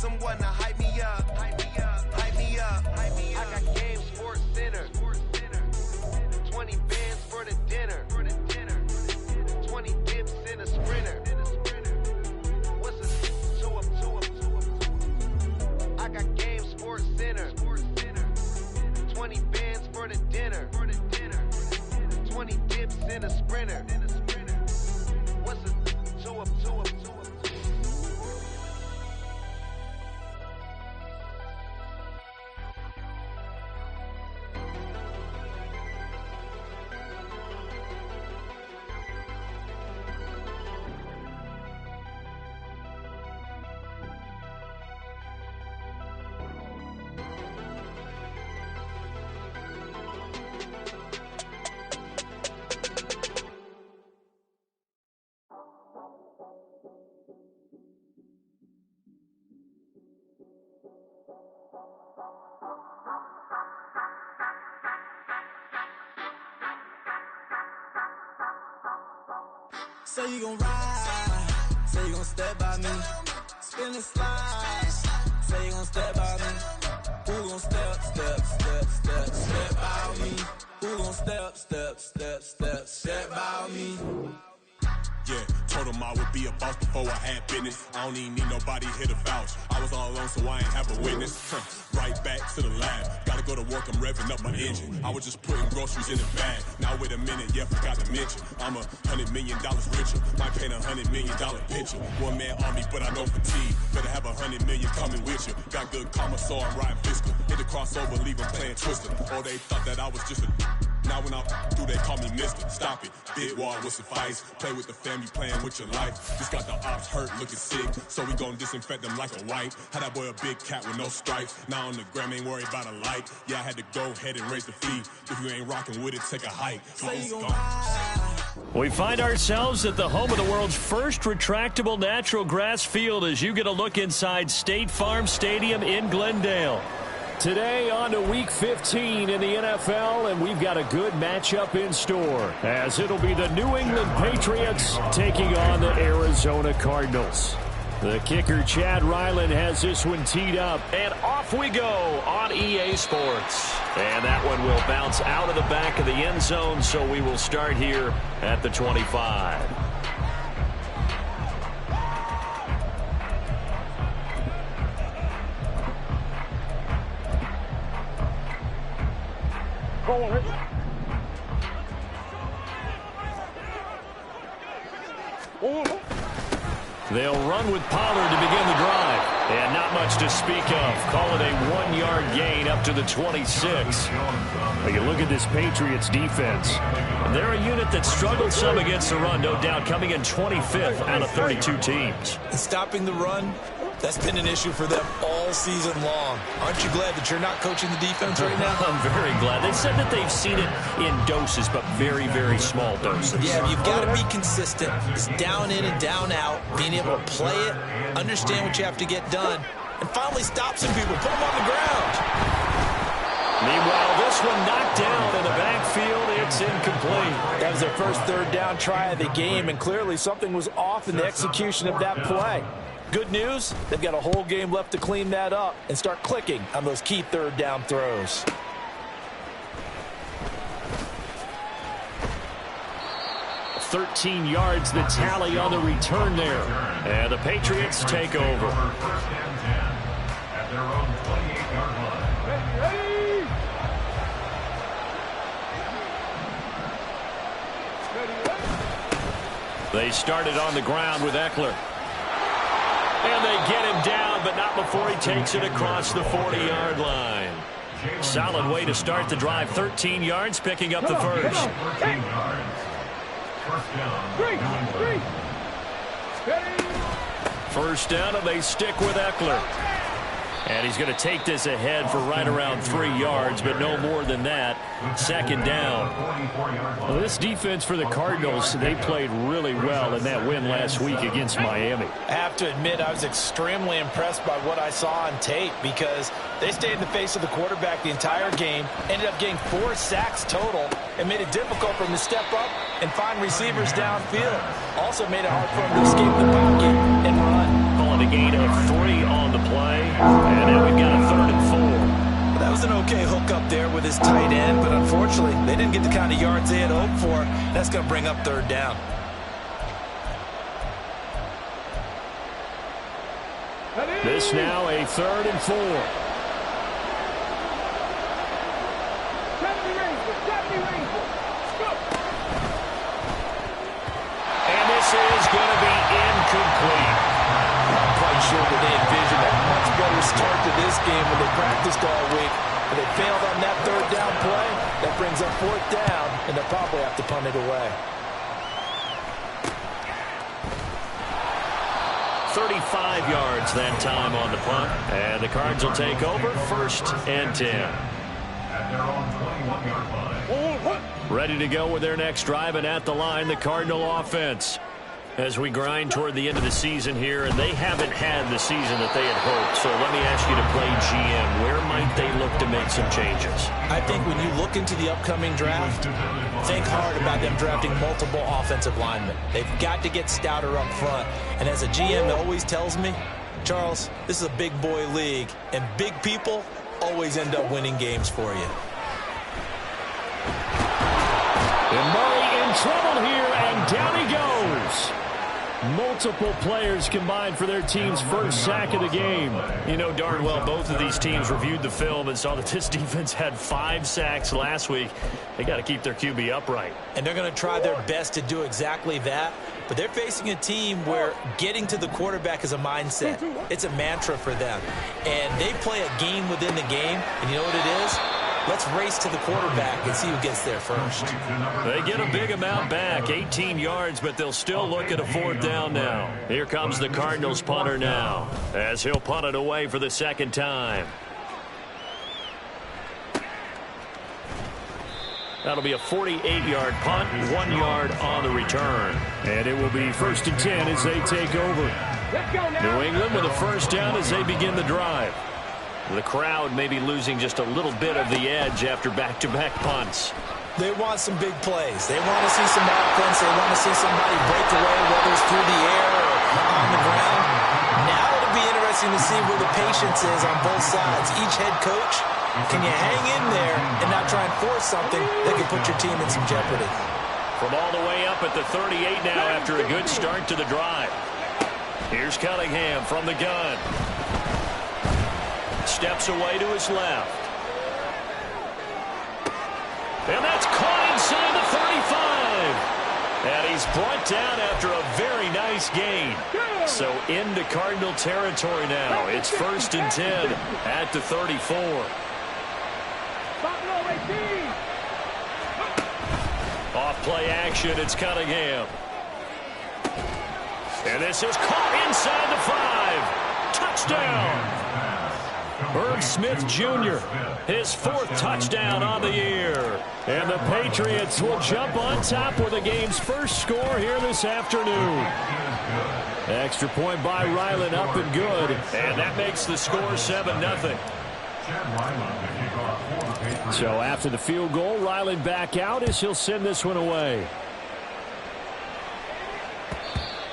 someone to hype me up. Hype me up. Hype me up. Hype me up. I got Game Sports Center. 20 bands for the dinner. 20 dips in a sprinter. What's a 2 up, 2 up, 2 up, 2 up? I got Game Sports Center. 20 bands for the dinner. 20 dips in a sprinter. What's a 2 up, 2 up, 2 up, 2 up? Say you gon' ride, say you gon' step by me, spin and slide, say you gon' step by me, who gon' step by me, who gon' step by me. Yeah, told him I would be a boss before I had business. I don't even need nobody here to vouch. I was all alone, so I ain't have a witness. Right back to the lab. Gotta go to work, I'm revving up my engine. I was just putting groceries in the bag. Now wait a minute, yeah, forgot to mention. I'm $100 million richer. Might paint $100 million picture. One man army, but I know fatigue. Better have 100 million coming with you. Got good karma, so I'm riding fiscal. Hit the crossover, leave them playing Twister. Or they thought that I was just a... Now when I do, they call me Mister. Stop it. Big wall with suffice. Play with the family, playing with your life. Just got the ops hurt, looking sick. So we gon' disinfect them like a wipe. Had that boy a big cat with no stripes. Now on the gram, ain't worried about a light. Yeah, I had to go ahead and raise the fee. If you ain't rocking with it, take a hike. We find ourselves at the home of the world's first retractable natural grass field as you get a look inside State Farm Stadium in Glendale. Today on to Week 15 in the NFL, and we've got a good matchup in store, as it'll be the New England Patriots taking on the Arizona Cardinals. The kicker, Chad Ryland, has this one teed up, and off we go on EA Sports. And that one will bounce out of the back of the end zone, so we will start here at the 25. They'll run with Pollard to begin the drive. And not much to speak of. Call it a 1-yard gain up to the 26. But you look at this Patriots defense. They're a unit that struggled some against the run, no doubt, coming in 25th out of 32 teams. Stopping the run, that's been an issue for them all season long. Aren't you glad that you're not coaching the defense right now? I'm very glad. They said that they've seen it in doses, but very, very small doses. Yeah, you've got to be consistent. It's down in and down out, being able to play it, understand what you have to get done, and finally stop some people, put them on the ground. Meanwhile, this one knocked down in the backfield. It's incomplete. That was their first third down try of the game, and clearly something was off in the execution of that play. Good news, they've got a whole game left to clean that up and start clicking on those key third down throws. $13 yards the tally on the return there. And the Patriots take over. They started on the ground with Eckler. And they get him down, but not before he takes it across the 40-yard line. Solid way to start the drive. 13 yards, picking up the first. First down, and they stick with Eckler. And he's going to take this ahead for right around 3 yards, but no more than that. Second down. Well, this defense for the Cardinals, they played really well in that win last week against Miami. I have to admit, I was extremely impressed by what I saw on tape because they stayed in the face of the quarterback the entire game, ended up getting 4 sacks total, and made it difficult for him to step up and find receivers downfield. Also made it hard for him to escape the pocket and run. a gain of 3 on the play. And now we've got a 3rd and 4. Well, that was an okay hook up there with his tight end, but unfortunately, they didn't get the kind of yards they had hoped for. That's going to bring up 3rd down. This now a 3rd and 4. And this is going to be incomplete. I'm not quite sure that they envisioned a much better start to this game when they practiced all week. But they failed on that 3rd down play. That brings up 4th down, and they'll probably have to punt it away. 35 yards that time on the punt. And the Cards will take over 1st and 10. Ready to go with their next drive, and at the line, the Cardinal offense. As we grind toward the end of the season here, and they haven't had the season that they had hoped. So let me ask you to play GM. Where might they look to make some changes? I think when you look into the upcoming draft, think hard about them drafting multiple offensive linemen. They've got to get stouter up front. And as a GM that always tells me, Charles, this is a big boy league, and big people always end up winning games for you. And Murray in trouble here, and down he goes. Multiple players combined for their team's first sack of the game. You know darn well both of these teams reviewed the film and saw that this defense had 5 sacks last week. They got to keep their QB upright. And they're going to try their best to do exactly that. But they're facing a team where getting to the quarterback is a mindset. It's a mantra for them. And they play a game within the game. And you know what it is? Let's race to the quarterback and see who gets there first. They get a big amount back, 18 yards, but they'll still look at a 4th down now. Here comes the Cardinals punter now, as he'll punt it away for the 2nd time. That'll be a 48-yard punt, 1 yard on the return. And it will be 1st and 10 as they take over. New England with a 1st down as they begin the drive. The crowd may be losing just a little bit of the edge after back-to-back punts. They want some big plays. They want to see some offense. They want to see somebody break away, whether it's through the air or on the ground. Now it'll be interesting to see where the patience is on both sides. Each head coach, can you hang in there and not try and force something that can put your team in some jeopardy? From all the way up at the 38 now after a good start to the drive. Here's Cunningham from the gun. Steps away to his left. And that's caught inside the 35. And he's brought down after a very nice gain. So into Cardinal territory now. It's 1st and 10 at the 34. Off play action, it's Cunningham. And this is caught inside the 5. Touchdown. Herb Smith Jr., his 4th touchdown on the year. And the Patriots will jump on top with the game's first score here this afternoon. Extra point by Ryland, up and good. And that makes the score 7-0. So after the field goal, Ryland back out as he'll send this one away.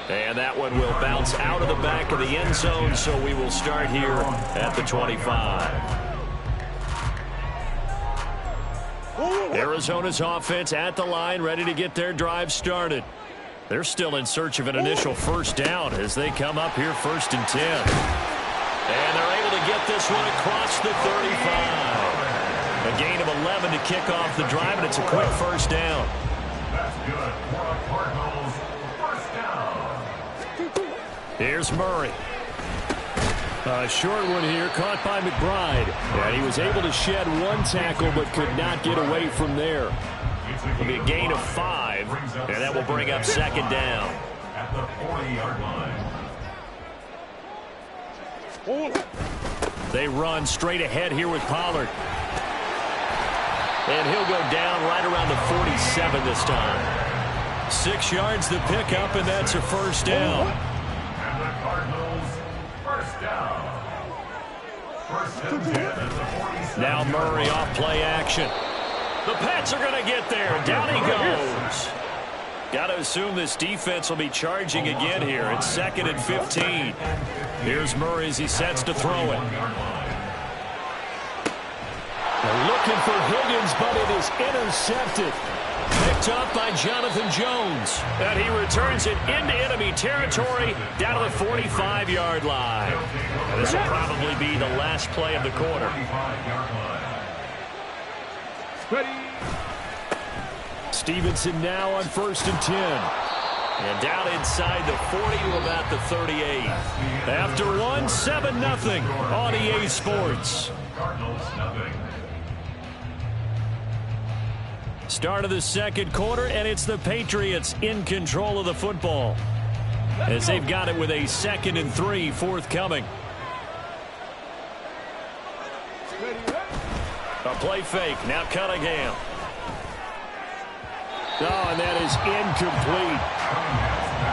And that one will bounce out of the back of the end zone, so we will start here at the 25. Arizona's offense at the line, ready to get their drive started. They're still in search of an initial 1st down as they come up here 1st and 10. And they're able to get this one across the 35. A gain of 11 to kick off the drive, and it's a quick 1st down. That's good for our Cardinals. 1st down. Here's Murray. A short one here, caught by McBride. And he was able to shed 1 tackle, but could not get away from there. It'll be a gain of 5, and that will bring up 2nd down. At the 40-yard line. They run straight ahead here with Pollard. And he'll go down right around the 47 this time. 6 yards the pickup, and that's a 1st down. And the Cardinals, 1st down. 1st and 10 at the 47. Now Murray off play action. The Pats are going to get there. Down he goes. Got to assume this defense will be charging again here. It's 2nd and 15. Here's Murray as he sets to throw it. They're looking for Higgins, but it is intercepted. Picked up by Jonathan Jones. And he returns it into enemy territory down to the 45-yard line. And this will probably be the last play of the quarter. Stevenson now on 1st and 10. And down inside the 40 to about the 38. After one, 7-0 on EA Sports. Start of the second quarter, and it's the Patriots in control of the football as they've got it with a 2nd and 3 forthcoming. A play fake. Now Cunningham. Oh, and that is incomplete.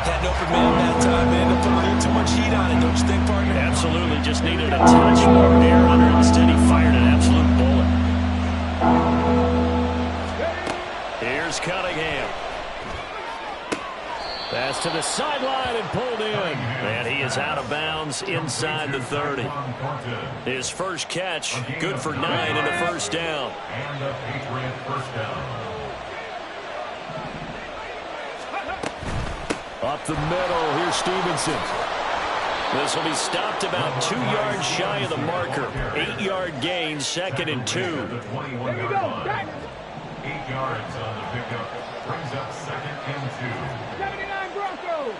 Had an open man that time, man. Don't put a little too much heat on it, don't you think, partner? Absolutely. Just needed a touch more air under it. Instead, he fired an absolute bullet. Here's Cunningham. Pass to the sideline and pulled in. And he is out of bounds inside the 30. His first catch, good for 9 and a first down. And a Patriot first down. Up the middle, here's Stevenson. This will be stopped about 2 yards shy of the marker. 8-yard gain, 2nd and 2. 21-yard line. 8 yards on the pickup. Brings up 2nd and 2. 79 Broncos.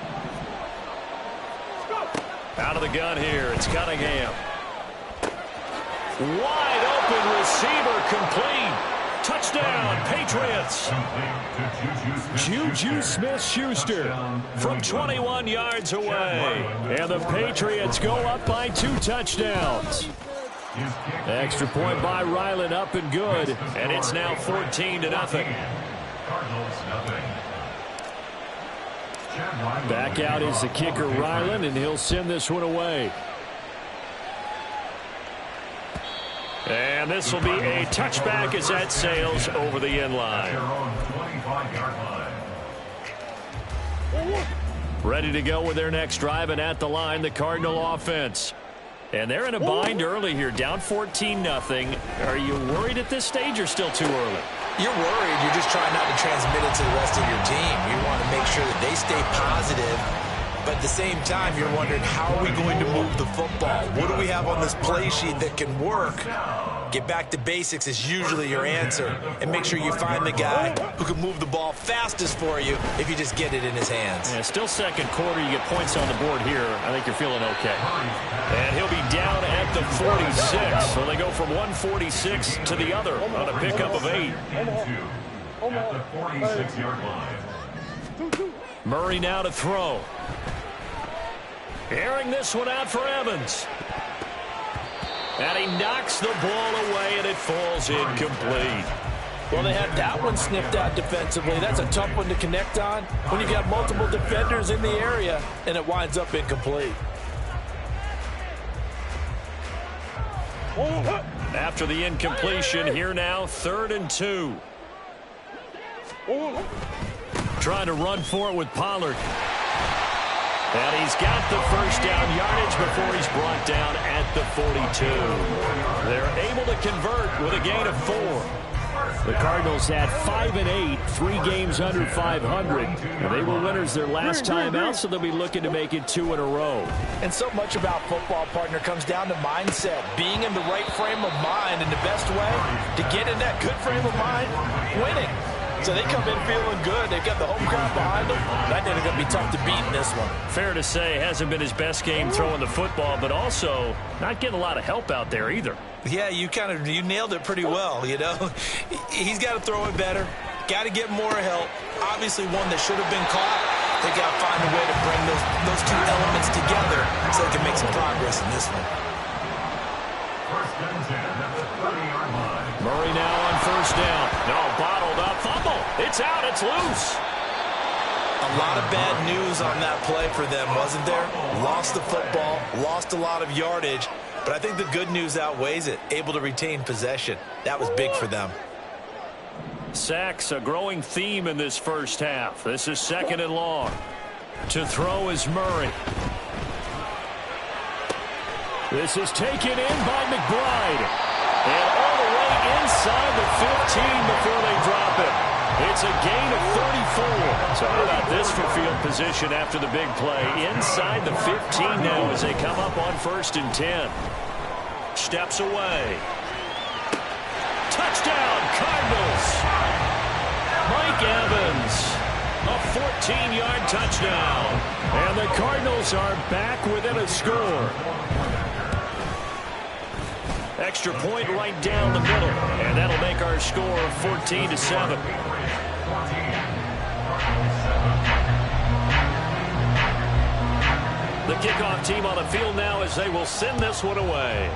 Out of the gun here, it's Cunningham. Wide open receiver, complete. Touchdown, Patriots. Juju Smith-Schuster from 21 yards away. And the Patriots go up by 2 touchdowns. Extra point by Ryland, up and good. And it's now 14-0. Back out is the kicker, Ryland, and he'll send this one away. And this will be a touchback as that sails over the end line. Ready to go with their next drive, and at the line, the Cardinal offense. And they're in a bind early here, down 14-0. Are you worried at this stage or still too early? You're worried. You're just trying not to transmit it to the rest of your team. You want to make sure that they stay positive. But at the same time, you're wondering, how are we going to move the football? What do we have on this play sheet that can work? Get back to basics is usually your answer. And make sure you find the guy who can move the ball fastest for you if you just get it in his hands. Yeah, still second quarter. You get points on the board here. I think you're feeling okay. And he'll be down at the 46. So they go from 146 to the other on a pickup of 8. At the 46-yard line. Murray now to throw. Airing this one out for Evans. And he knocks the ball away, and it falls incomplete. Well, they had that one sniffed out defensively. That's a tough one to connect on when you've got multiple defenders in the area, and it winds up incomplete. After the incompletion, here now, 3rd and 2. Trying to run for it with Pollard. And he's got the first down yardage before he's brought down at the 42. They're able to convert with a gain of 4. The Cardinals had 5-8, 3 games under 500. And they were winners their last time out, so they'll be looking to make it 2 in a row. And so much about football, partner, comes down to mindset. Being in the right frame of mind, and the best way to get in that good frame of mind, winning. So they come in feeling good. They've got the home crowd behind them. I think they're going to be tough to beat in this one. Fair to say, hasn't been his best game throwing the football, but also not getting a lot of help out there either. Yeah, you nailed it pretty well, you know. He's got to throw it better. Got to get more help. Obviously one that should have been caught. They got to find a way to bring those two elements together so they can make some progress in this one. First and 10 at the 30-yard line. Murray now on first down. No, bottled up. Fumble. It's out. It's loose. A lot of bad news on that play for them, wasn't there? Lost the football, lost a lot of yardage, but I think the good news outweighs it. Able to retain possession. That was big for them. Sacks, a growing theme in this first half. This is 2nd and long. To throw is Murray. This is taken in by McBride. And all the way inside the 15 before they drop it. It's a gain of 34. So how about this for field position after the big play? Inside the 15 now as they come up on 1st and 10. Steps away. Touchdown, Cardinals. Mike Evans, a 14-yard touchdown. And the Cardinals are back within a score. Extra point right down the middle. And that'll make our score 14-7. The kickoff team on the field now as they will send this one away.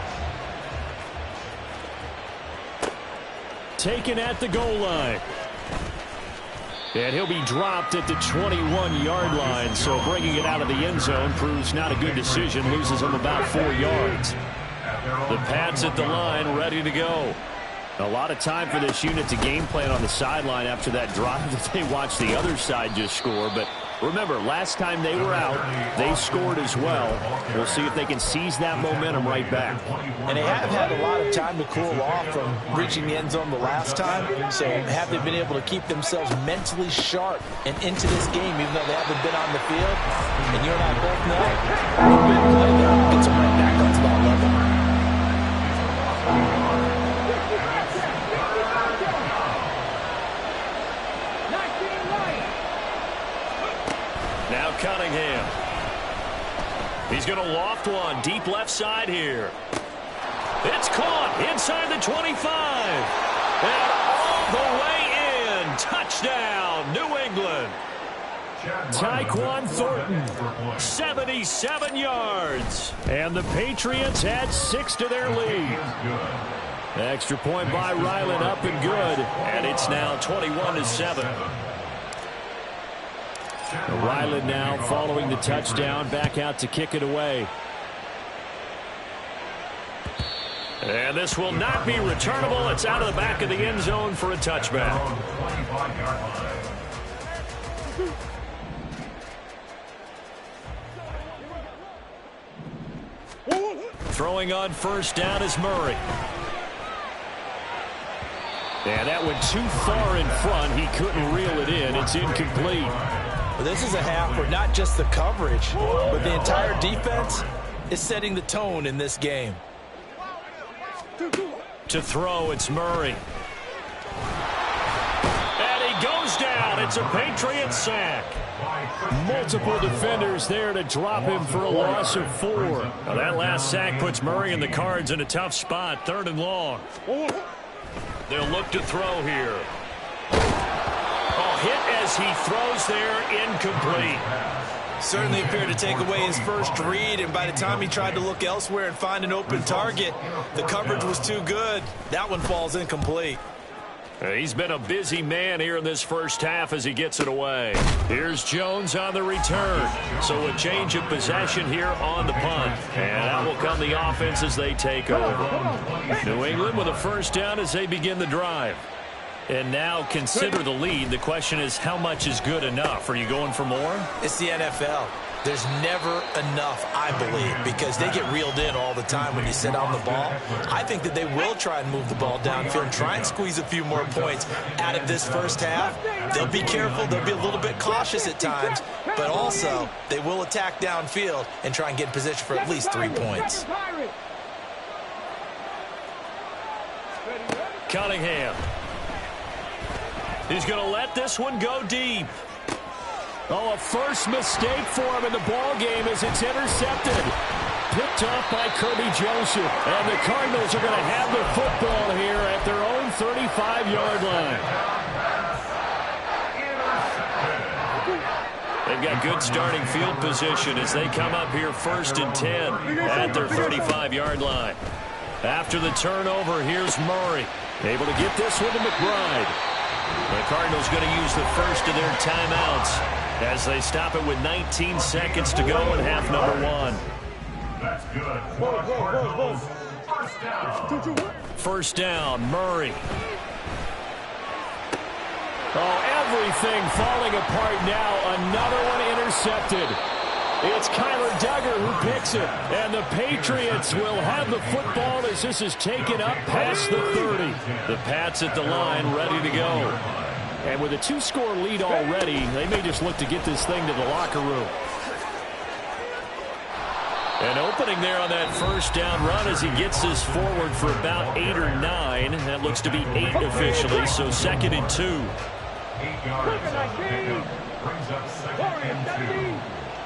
Taken at the goal line. And he'll be dropped at the 21-yard line. So bringing it out of the end zone proves not a good decision. Loses him about 4 yards. The Pats at the line, ready to go. A lot of time for this unit to game plan on the sideline after that drive that they watched the other side just score. But remember, last time they were out, they scored as well. We'll see if they can seize that momentum right back. And they have had a lot of time to cool off from reaching the end zone the last time. So have they been able to keep themselves mentally sharp and into this game, even though they haven't been on the field? And you and I both know, a little bit of play there gets them right back onto that level. Now Cunningham. He's going to loft one deep left side here. It's caught inside the 25. And all the way in. Touchdown, New England. Tyquan Thornton, 77 yards. And the Patriots add 6 to their lead. Extra point by Ryland, up and good. And it's now 21-7. Ryland now following the touchdown, back out to kick it away. And this will not be returnable. It's out of the back of the end zone for a touchback. Throwing on 1st down is Murray. And that went too far in front. He couldn't reel it in. It's incomplete. Well, this is a half where not just the coverage, but the entire defense is setting the tone in this game. To throw, it's Murray. And he goes down. It's a Patriot sack. Multiple defenders there to drop him for a loss of 4. Now that last sack puts Murray and the Cards in a tough spot, 3rd and long. They'll look to throw here. Hit as he throws there, incomplete. Certainly appeared to take away his first read, and by the time he tried to look elsewhere and find an open target, the coverage was too good. That one falls incomplete. He's been a busy man here in this first half as he gets it away. Here's Jones on the return. So a change of possession here on the punt. And that will come the offense as they take over. New England with a 1st down as they begin the drive. And now consider the lead. The question is, how much is good enough? Are you going for more? It's the NFL. There's never enough, I believe, because they get reeled in all the time when you sit on the ball. I think that they will try and move the ball downfield and try and squeeze a few more points out of this first half. They'll be careful. They'll be a little bit cautious at times, but also they will attack downfield and try and get in position for at least 3 points. Cunningham. He's going to let this one go deep. Oh, a first mistake for him in the ball game as it's intercepted. Picked off by Kirby Joseph. And the Cardinals are going to have the football here at their own 35-yard line. They've got good starting field position as they come up here 1st and 10 at their 35-yard line. After the turnover, here's Murray. Able to get this one to McBride. The Cardinals going to use the first of their timeouts as they stop it with 19 seconds to go in half number 1. That's good. Cardinals, 1st down. 1st down, Murray. Oh, everything falling apart now. Another one intercepted. It's Kyler Duggar who picks it. And the Patriots will have the football as this is taken up past the 30. The Pats at the line ready to go. And with a 2-score lead already, they may just look to get this thing to the locker room. An opening there on that first down run as he gets this forward for about 8 or 9. That looks to be 8 officially, so 2nd and 2. 8 yards of the pickup brings up 2nd and 2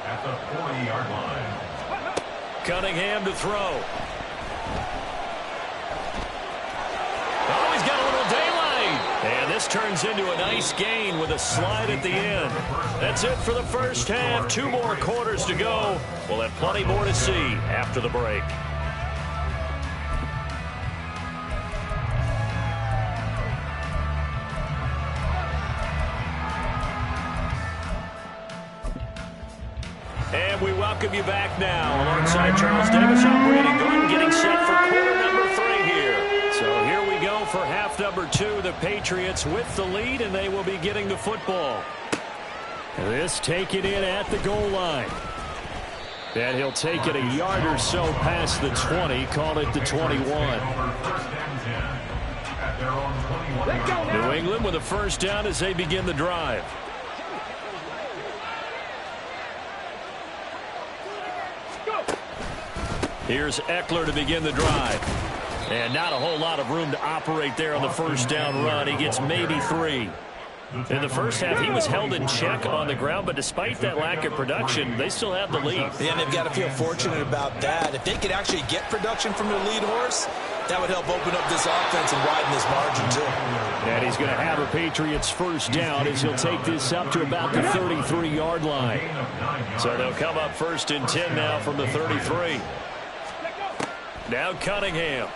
at the 40-yard line. Cunningham to throw. Oh, he's got a little daylight. And this turns into a nice gain with a slide at the end. That's it for the first half. 2 more quarters to go. We'll have plenty more to see after the break. And we welcome you back now. Alongside Charles Davis, I'm Brandon Gordon, getting set for quarter number 3 here. So here we go for half number 2. The Patriots with the lead, and they will be getting the football. This taken in at the goal line. And he'll take it a yard or so past the 20, call it the 21. New England with a first down as they begin the drive. Here's Eckler to begin the drive. And not a whole lot of room to operate there on the first down run. He gets maybe 3. In the first half, he was held in check on the ground, but despite that lack of production, they still have the lead. Yeah, and they've got to feel fortunate about that. If they could actually get production from their lead horse, that would help open up this offense and widen this margin, too. And he's going to have a Patriots first down as he'll take this up to about the 33-yard line. So they'll come up 1st and 10 now from the 33. Now Cunningham.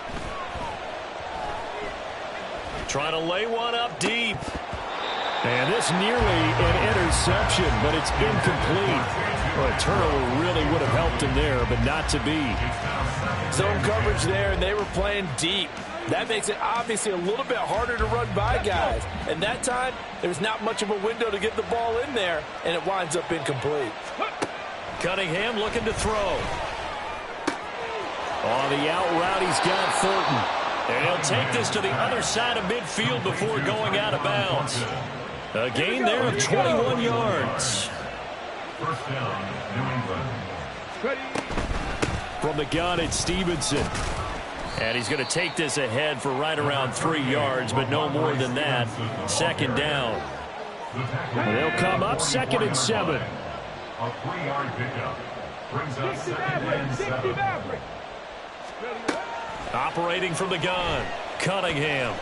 Trying to lay one up deep. And this nearly an interception, but it's incomplete. Well, a turnover really would have helped him there, but not to be. Zone coverage there, and they were playing deep. That makes it obviously a little bit harder to run by guys. And that time, there's not much of a window to get the ball in there, and it winds up incomplete. Cunningham looking to throw. On the out route, he's got Thornton. And he'll take this to the other side of midfield before going out of bounds. A gain there of 21 yards. First down, New England. From the gun, it's Stevenson. And he's going to take this ahead for right around 3 yards, but no more than that. 2nd down. They'll come up 2nd and 7. A 3-yard pickup brings up 2nd and 7. Operating from the gun, Cunningham.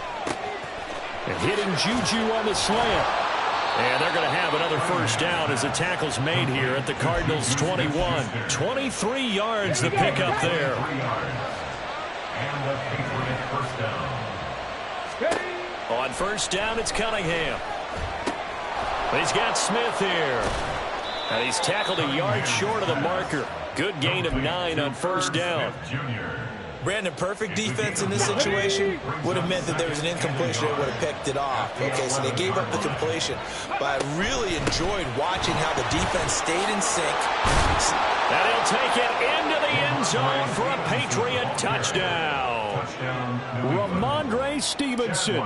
And hitting Juju on the slant. And they're going to have another first down as the tackle's made here at the Cardinals' 21. 23 yards the pickup there. 3 yards. And the Patriot first down. On first down, it's Cunningham. He's got Smith here. And he's tackled a yard short of the marker. Good gain of 9 on first down. Brandon, perfect defense in this situation would have meant that there was an incompletion that would have picked it off. Okay, so they gave up the completion. But I really enjoyed watching how the defense stayed in sync. And he'll take it into the end zone for a Patriot touchdown. Ramondre Stevenson,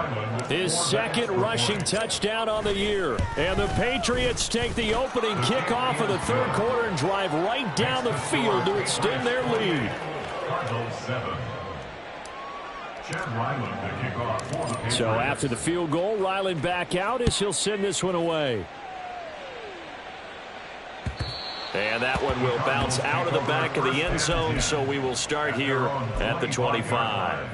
his 2nd rushing touchdown on the year. And the Patriots take the opening kickoff of the 3rd quarter and drive right down the field to extend their lead. So after the field goal, Ryland back out as he'll send this one away. And that one will bounce out of the back of the end zone, so we will start here at the 25.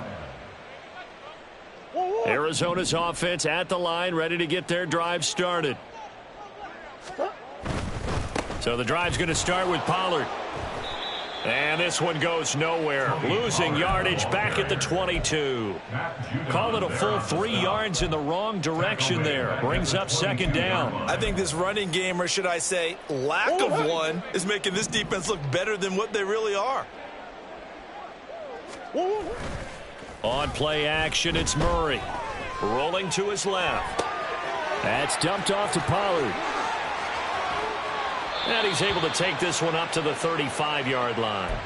Arizona's offense at the line, ready to get their drive started. So the drive's going to start with Pollard. And this one goes nowhere. Losing yardage back at the 22. Call it a full 3 yards in the wrong direction there. Brings up 2nd down. I think this running game, or should I say lack of one, is making this defense look better than what they really are. On play action, it's Murray. Rolling to his left. That's dumped off to Pollard. And he's able to take this one up to the 35-yard line.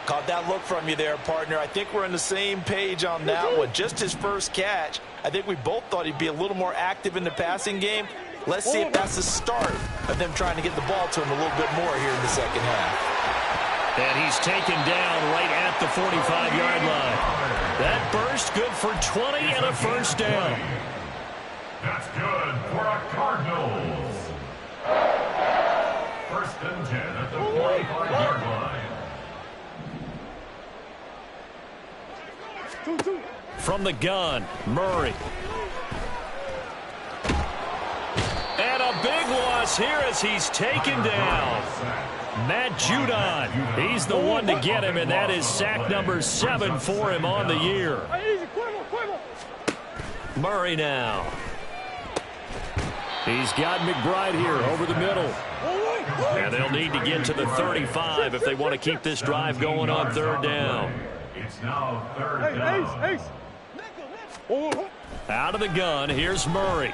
Caught that look from you there, partner. I think we're on the same page on that one. Just his first catch. I think we both thought he'd be a little more active in the passing game. Let's see if that's the start of them trying to get the ball to him a little bit more here in the second half. And he's taken down right at the 45-yard line. That burst good for 20 and a first down. That's good for a Cardinals. First and 10 at the 45-yard line. From the gun, Murray. And a big loss here as he's taken down. Matt Judon, he's the one to get him, and that is sack number 7 for him on the year. Murray now. He's got McBride here over the middle. And they'll need to get to the 35 if they want to keep this drive going on third down. It's now third down. Out of the gun, here's Murray.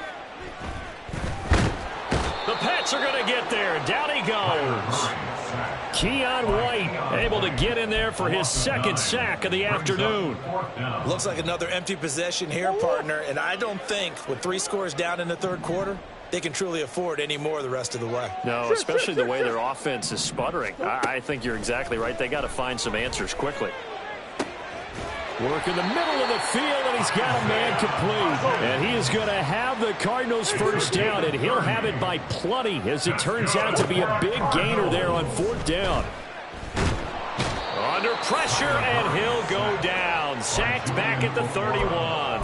The Pats are going to get there. Down he goes. Keon White able to get in there for his second sack of the afternoon. Looks like another empty possession here, partner, and I don't think with 3 scores down in the third quarter, they can truly afford any more the rest of the way. No, especially the way their offense is sputtering. I think you're exactly right. They got to find some answers quickly. Work in the middle of the field, and he's got a man complete. And he is going to have the Cardinals first down, and he'll have it by plenty, as it turns out to be a big gainer there on fourth down. Under pressure, and he'll go down. Sacked back at the 31.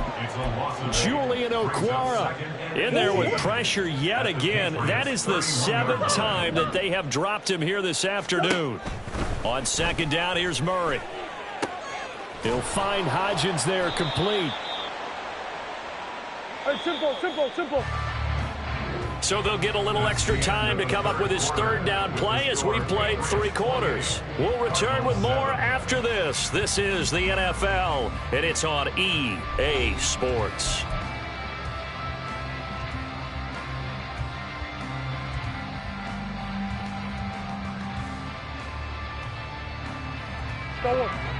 Julian Okwara in there with pressure yet again. That is the 7th time that they have dropped him here this afternoon. On second down, here's Murray. He'll find Hodgins there complete. Hey, simple. So they'll get a little extra time to come up with his third down play as we played 3 quarters. We'll return with more after this. This is the NFL, and it's on EA Sports.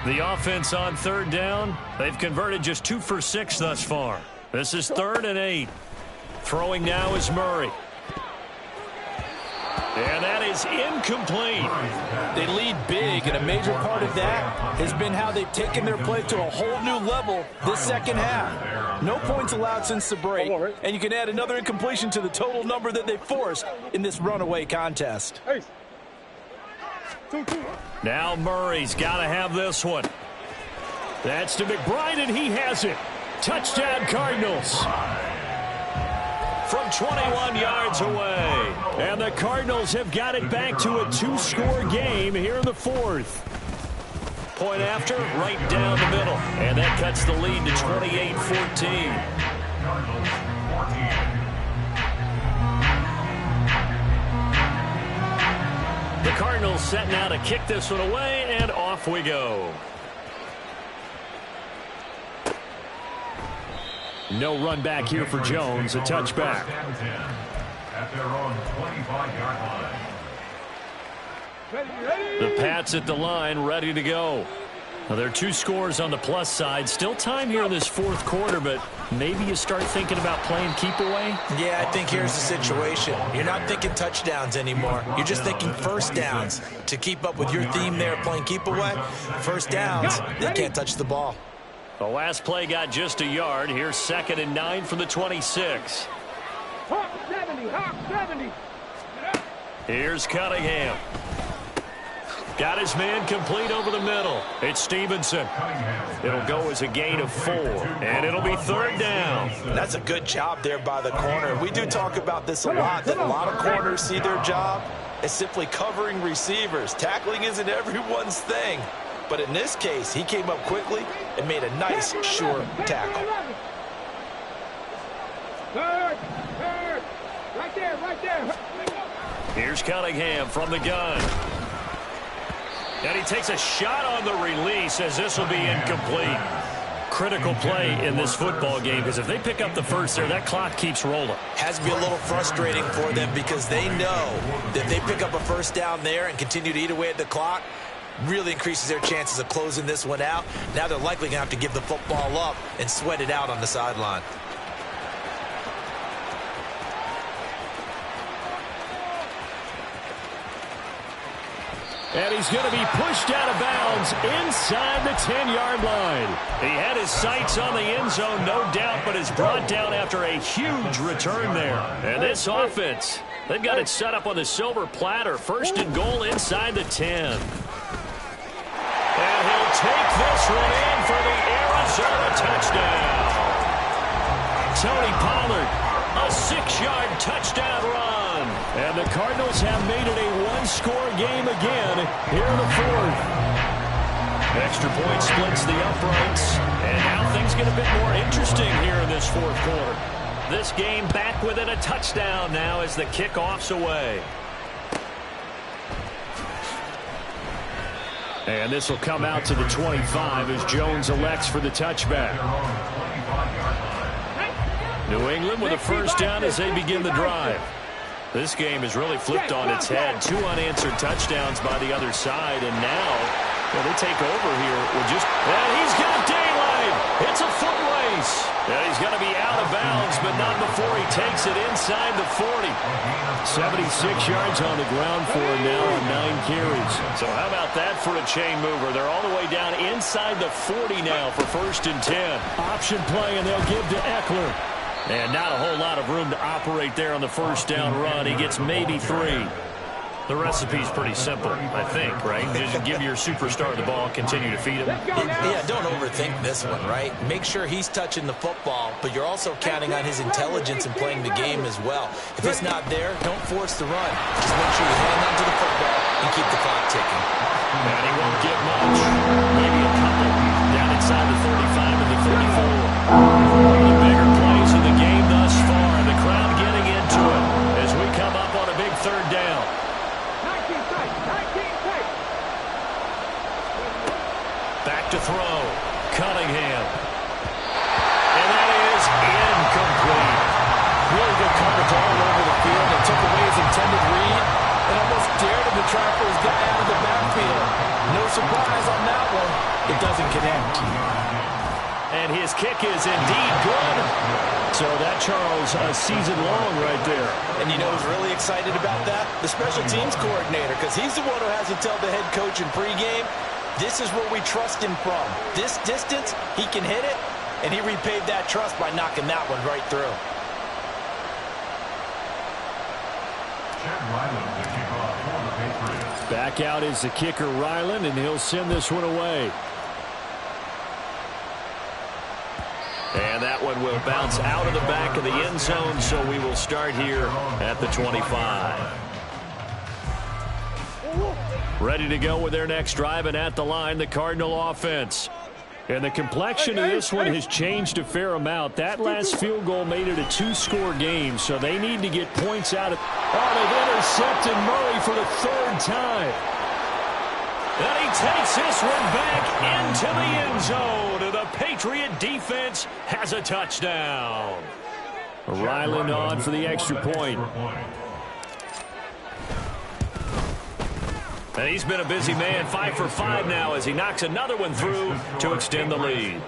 The offense on third down, they've converted just 2 for 6 thus far. This is 3rd and 8. Throwing now is Murray. And that is incomplete. They lead big, and a major part of that has been how they've taken their play to a whole new level this second half. No points allowed since the break, and you can add another incompletion to the total number that they forced in this runaway contest. Now Murray's got to have this one. That's to McBride, and he has it. Touchdown, Cardinals. From 21 yards away. And the Cardinals have got it back to a 2-score game here in the 4th. Point after, right down the middle. And that cuts the lead to 28-14. The Cardinals set now to kick this one away, and off we go. No run back here for Jones, a touchback. At their own 25-yard line. The Pats at the line, ready to go. Now, there are 2 scores on the plus side. Still time here in this 4th quarter, but maybe you start thinking about playing keep away? Yeah, I think here's the situation. You're not thinking touchdowns anymore. You're just thinking first downs. To keep up with your theme there, playing keep away, first downs, they can't touch the ball. The last play got just a yard. Here's 2nd and 9 from the 26. Hawk 70. Here's Cunningham. Got his man complete over the middle. It's Stevenson. It'll go as a gain of 4, and it'll be 3rd down. That's a good job there by the corner. We do talk about this a lot, that a lot of corners see their job as simply covering receivers. Tackling isn't everyone's thing. But in this case, he came up quickly and made a nice, sure tackle. Third. Right there. Here's Cunningham from the gun. And he takes a shot on the release as this will be incomplete. critical play in this football game, because if they pick up the first there, that clock keeps rolling. Has to be a little frustrating for them because they know that if they pick up a first down there and continue to eat away at the clock, really increases their chances of closing this one out. Now they're likely going to have to give the football up and sweat it out on the sideline. And he's going to be pushed out of bounds inside the 10-yard line. He had his sights on the end zone, no doubt, but is brought down after a huge return there. And this offense, they've got it set up on the silver platter. First and goal inside the 10. And he'll take this one in for the Arizona touchdown. Tony Pollard, a 6-yard touchdown run. And the Cardinals have made it a one-score game again here in the fourth. Extra point splits the uprights. And now things get a bit more interesting here in this fourth quarter. This game back within a touchdown now as the kickoff's away. And this will come out to the 25 as Jones elects for the touchback. New England with a first down as they begin the drive. This game has really flipped on its head. 2 unanswered touchdowns by the other side, and now they take over here with just... And he's got daylight. It's a foot race. And he's going to be out of bounds, but not before he takes it inside the 40. 76 yards on the ground for him now on 9 carries. So how about that for a chain mover? They're all the way down inside the 40 now for first and 10. Option play, and they'll give to Eckler. And not a whole lot of room to operate there on the first down run. He gets maybe 3. The recipe's pretty simple, I think, right? Just give your superstar the ball and continue to feed him. Yeah, don't overthink this one, right? Make sure he's touching the football, but you're also counting on his intelligence in playing the game as well. If it's not there, don't force the run. Just make sure you hang on to the football and keep the clock ticking. And he won't get much. Maybe a couple down inside the 35 and the 34. One of the bigger plays of the game thus far. The crowd getting into it as we come up on a big third down. Back to throw. Cunningham. And that is incomplete. Really good coverage all over the field. They took away his intended read and almost dared him to try for his guy out of the backfield. No surprise on that one. It doesn't connect. And his kick is indeed good. So that, Charles, a season long right there. And you know who's really excited about that? The special teams coordinator, because he's the one who has to tell the head coach in pregame, this is where we trust him from. This distance, he can hit it, and he repaid that trust by knocking that one right through. Back out is the kicker, Ryland, and he'll send this one away. And that one will bounce out of the back of the end zone, so we will start here at the 25. Ready to go with their next drive, and at the line, the Cardinal offense. And the complexion of this one has changed a fair amount. That last field goal made it a 2-score game, so they need to get points out of... Oh, they've intercepted Murray for the 3rd time. And he takes this one back into the end zone. And the Patriot defense has a touchdown. Ryland on for the extra point. And he's been a busy man, 5 for 5 now as he knocks another one through to extend the lead.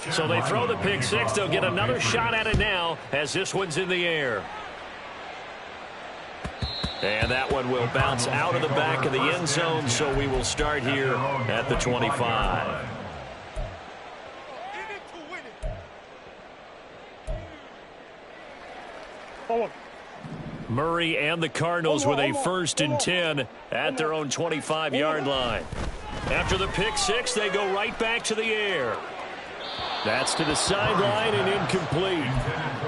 So they throw the pick 6. They'll get another shot at it now as this one's in the air. And that one will bounce out of the back of the end zone, so we will start here at the 25. Murray and the Cardinals with a 1st and 10 at their own 25-yard line. After the pick 6, they go right back to the air. That's to the sideline and incomplete.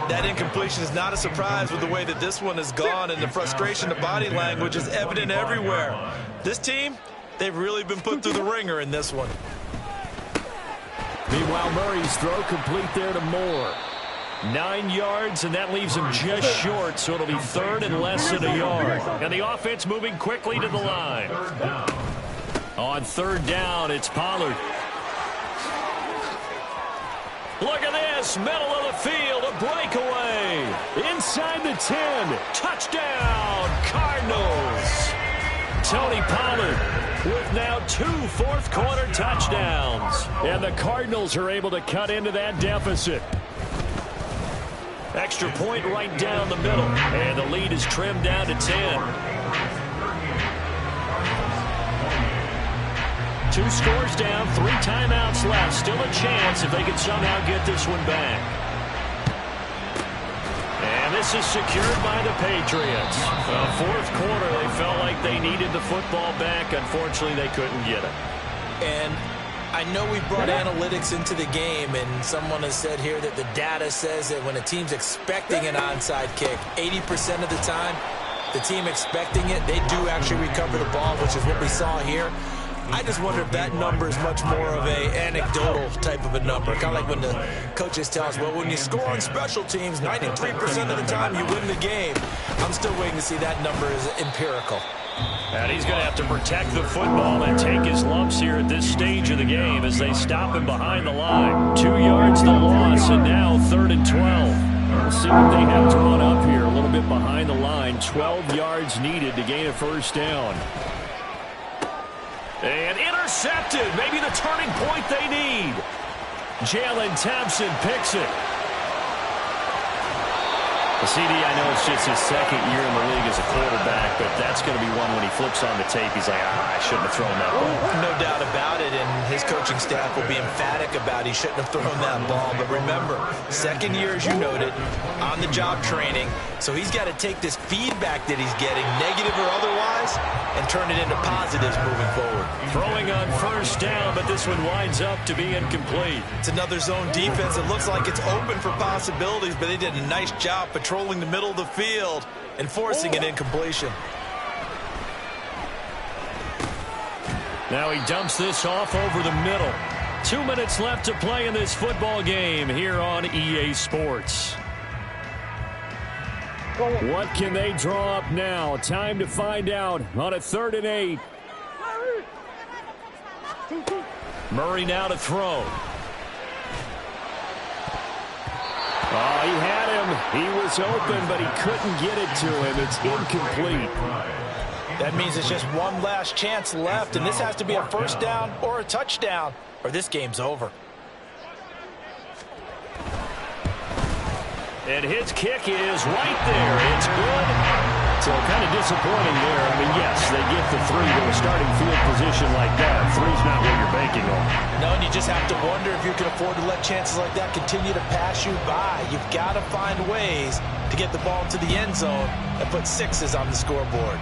That incompletion is not a surprise with the way that this one has gone, and the frustration of body language is evident everywhere. This team, they've really been put through the ringer in this one. Meanwhile, Murray's throw complete there to Moore. 9 yards, and that leaves him just short, so it'll be 3rd and less than a yard. And the offense moving quickly to the line. On third down, it's Pollard. Look at this, middle of the field, a breakaway. Inside the 10, touchdown, Cardinals. Tony Pollard with now 2 fourth-quarter touchdowns. And the Cardinals are able to cut into that deficit. Extra point right down the middle, and the lead is trimmed down to 10. 2 scores down, 3 timeouts left. Still a chance if they can somehow get this one back. And this is secured by the Patriots. Fourth quarter, they felt like they needed the football back. Unfortunately, they couldn't get it. And I know we brought analytics into the game, and someone has said here that the data says that when a team's expecting an onside kick, 80% of the time, the team expecting it, they do actually recover the ball, which is what we saw here. I just wonder if that number is much more of a anecdotal type of a number. Kind of like when the coaches tell us, well, when you score on special teams, 93% of the time you win the game. I'm still waiting to see that number is empirical. And he's going to have to protect the football and take his lumps here at this stage of the game as they stop him behind the line. 2 yards the loss, and now 3rd and 12. We'll see what they have drawn up here. A little bit behind the line. 12 yards needed to gain a first down. And intercepted. Maybe the turning point they need. Jalen Thompson picks it. The CD, I know it's just his 2nd year in the league as a quarterback, but that's going to be one when he flips on the tape. He's like, I shouldn't have thrown that ball. No doubt about it, and his coaching staff will be emphatic about he shouldn't have thrown that ball. But remember, 2nd year, as you noted, on-the-job training, so he's got to take this feedback that he's getting, negative or otherwise, and turn it into positives moving forward. Throwing on first down, but this one winds up to be incomplete. It's another zone defense. It looks like it's open for possibilities, but they did a nice job patrolling the middle of the field and forcing an incompletion. Now he dumps this off over the middle. 2 minutes left to play in this football game here on EA Sports. What can they draw up now? Time to find out on a 3rd and 8. Murray now to throw. Oh, he had him. He was open, but he couldn't get it to him. It's incomplete. That means it's just one last chance left, and this has to be a first down or a touchdown, or this game's over. And his kick is right there. It's good. So kind of disappointing there. I mean, yes, they get the 3 to a starting field position like that. 3's not what you're banking on. No, and you just have to wonder if you can afford to let chances like that continue to pass you by. You've got to find ways to get the ball to the end zone and put 6s on the scoreboard.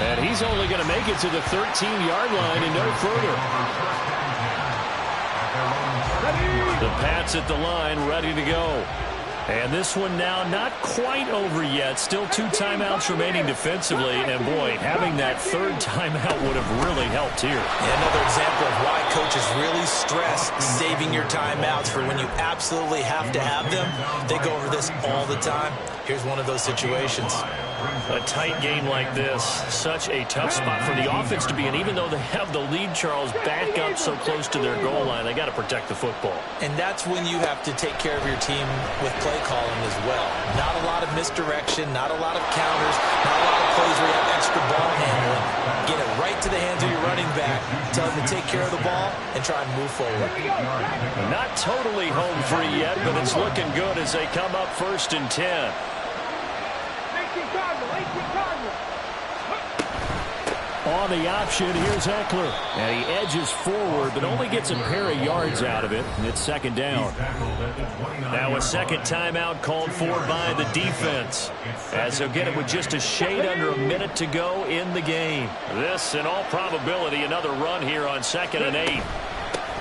And he's only going to make it to the 13-yard line and no further. The Pats at the line, ready to go. And this one now not quite over yet. Still 2 timeouts remaining defensively. And, boy, having that 3rd timeout would have really helped here. Yeah, another example of why coaches really stress saving your timeouts for when you absolutely have to have them. They go over this all the time. Here's one of those situations. A tight game like this, such a tough spot for the offense to be in. Even though they have the lead, Charles, back up so close to their goal line, they got to protect the football. And that's when you have to take care of your team with play calling as well. Not a lot of misdirection, not a lot of counters, not a lot of plays where you have extra ball handling. Get it right to the hands of your running back, tell them to take care of the ball, and try and move forward. Not totally home free yet, but it's looking good as they come up 1st and 10. On the option, here's Eckler. And he edges forward, but only gets a pair of yards out of it. And it's 2nd down. Now a 2nd timeout called for by the defense, as he'll get it with just a shade under a minute to go in the game. This, in all probability, another run here on 2nd and 8.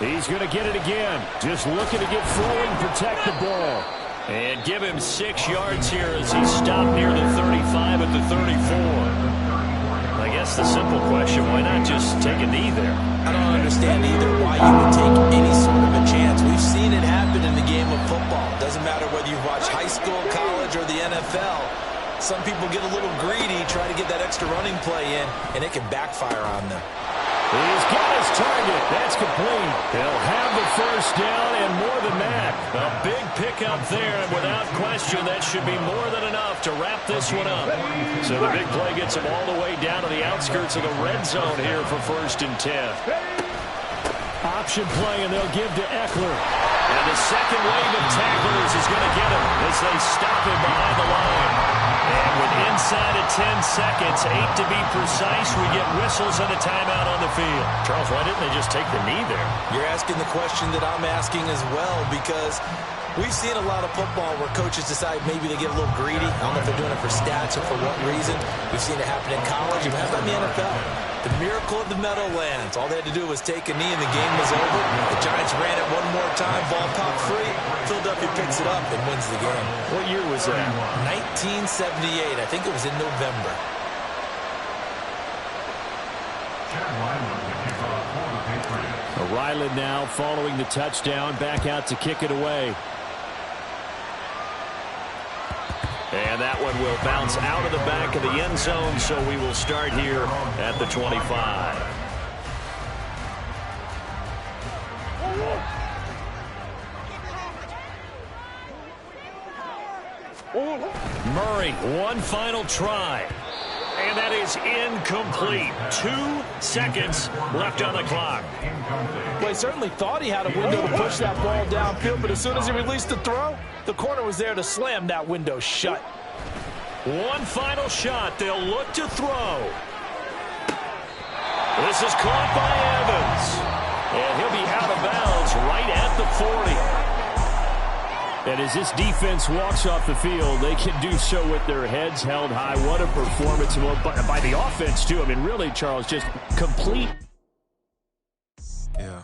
He's going to get it again. Just looking to get flowing, protect the ball. And give him 6 yards here as he stopped near the 35 at the 34. I guess the simple question, why not just take a knee there? I don't understand either why you would take any sort of a chance. We've seen it happen in the game of football. Doesn't matter whether you've watched high school, college, or the NFL. some people get a little greedy, try to get that extra running play in, and it can backfire on them. He's got his target. That's complete. They'll have the first down and more than that. A big pickup there, and without question, that should be more than enough to wrap this one up. So the big play gets them all the way down to the outskirts of the red zone here for 1st and 10. Option play, and they'll give to Eckler. And the second wave of tacklers is going to get him as they stop him behind the line. And with inside of 10 seconds, 8 to be precise, we get whistles and a timeout on the field. Charles, why didn't they just take the knee there? You're asking the question that I'm asking as well, because we've seen a lot of football where coaches decide maybe they get a little greedy. I don't know if they're doing it for stats or for what reason. We've seen it happen in college. How about in the NFL? The miracle of the Meadowlands. All they had to do was take a knee and the game was over. The Giants ran it one more time. Ball popped free. Philadelphia picks it up and wins the game. What year was that? 1978. I think it was in November. Ryland now following the touchdown, back out to kick it away. And that one will bounce out of the back of the end zone, so we will start here at the 25. Murray, one final try. And that is incomplete. 2 seconds left on the clock. Well, he certainly thought he had a window to push that ball downfield, but as soon as he released the throw, the corner was there to slam that window shut. One final shot. They'll look to throw. This is caught by Evans. And he'll be out of bounds right at the 40. And as this defense walks off the field, they can do so with their heads held high. What a performance by the offense, too. I mean, really, Charles, just complete. Yeah.